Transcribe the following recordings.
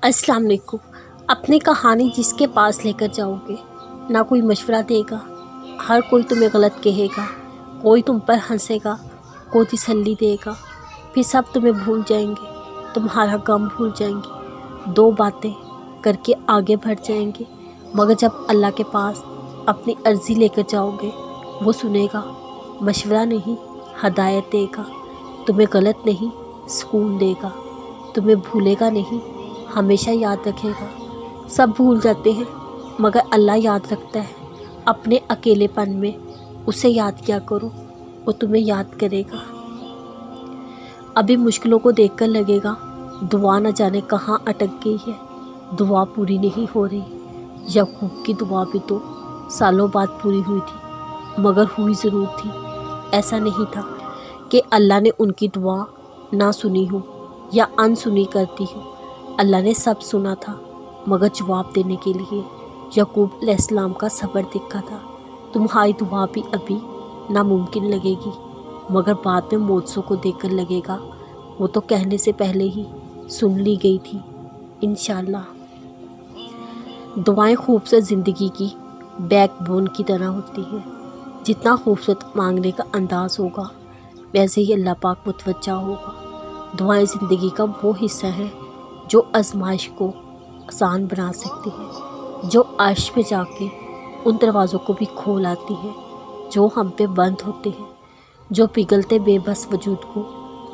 अस्सलाम वालेकुम। अपनी कहानी जिसके पास लेकर जाओगे ना कोई मशवरा देगा, हर कोई तुम्हें गलत कहेगा, कोई तुम पर हंसेगा, कोई तसल्ली देगा, फिर सब तुम्हें भूल जाएंगे, तुम्हारा गम भूल जाएंगे, दो बातें करके आगे बढ़ जाएंगे। मगर जब अल्लाह के पास अपनी अर्ज़ी लेकर जाओगे, वो सुनेगा, मशवरा नहीं हदायत देगा, तुम्हें गलत नहीं सुकून देगा, तुम्हें भूलेगा नहीं हमेशा याद रखेगा। सब भूल जाते हैं मगर अल्लाह याद रखता है। अपने अकेलेपन में उसे याद किया करो, वो तुम्हें याद करेगा। अभी मुश्किलों को देखकर लगेगा दुआ न जाने कहाँ अटक गई है, दुआ पूरी नहीं हो रही। याकूब की दुआ भी तो सालों बाद पूरी हुई थी, मगर हुई ज़रूर थी। ऐसा नहीं था कि अल्लाह ने उनकी दुआ ना सुनी हो या अनसुनी कर दी हो। अल्लाह ने सब सुना था, मगर जवाब देने के लिए याकूब अलैहिस्सलाम का सब्र दिखा था। तुम्हारी दुआ भी अभी नामुमकिन लगेगी, मगर बाद में मौजज़ों को देखकर लगेगा वो तो कहने से पहले ही सुन ली गई थी। इंशाअल्लाह दुआएं खूबसूरत ज़िंदगी की बैकबोन की तरह होती हैं। जितना खूबसूरत मांगने का अंदाज़ होगा, वैसे ही अल्लाह पाक मुतवज्जा होगा। दुआएं ज़िंदगी का वो हिस्सा है जो आजमाइश को आसान बना सकती है, जो अर्श पे जाके उन दरवाज़ों को भी खोल आती है जो हम पे बंद होते हैं, जो पिघलते बेबस वजूद को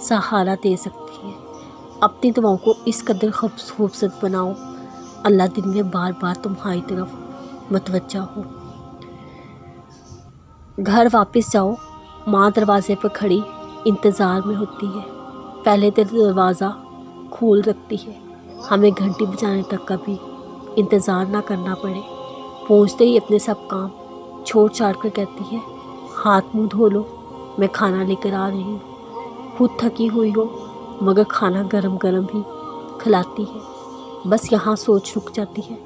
सहारा दे सकती है। अपनी दुआओं को इस कदर खूबसूरत बनाओ, अल्लाह दिन में बार बार तुम्हारी तरफ मुतवज्जा हो। घर वापस जाओ, माँ दरवाज़े पर खड़ी इंतज़ार में होती है। पहले तो दरवाज़ा खोल रखती है, हमें घंटी बजाने तक का भी इंतज़ार ना करना पड़े। पहुँचते ही अपने सब काम छोड़ छाड़ कर कहती है, हाथ मुँह धो लो, मैं खाना लेकर आ रही हूँ। खुद थकी हुई हो मगर खाना गरम गरम ही खिलाती है। बस यहाँ सोच रुक जाती है,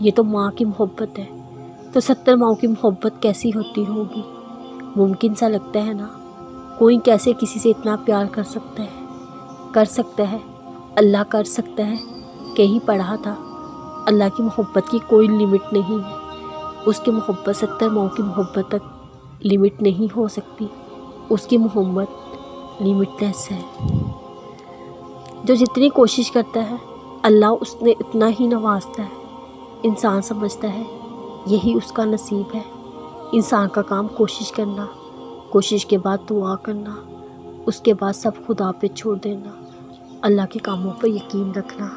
ये तो माँ की मोहब्बत है, तो 70 माँओं की मोहब्बत कैसी होती होगी। मुमकिन सा लगता है ना, कोई कैसे किसी से इतना प्यार कर सकता है। कर सकता है, अल्लाह कर सकता है। कहीं पढ़ा था, अल्लाह की मोहब्बत की कोई लिमिट नहीं है। उसकी मोहब्बत 70 माँओं की मोहब्बत तक लिमिट नहीं हो सकती। उसकी मोहब्बत लिमिटलेस है। जो जितनी कोशिश करता है अल्लाह उसने इतना ही नवाजता है। इंसान समझता है यही उसका नसीब है। इंसान का काम कोशिश करना, कोशिश के बाद दुआ करना, उसके बाद सब खुदा पे छोड़ देना, अल्लाह के कामों पर यकीन रखना।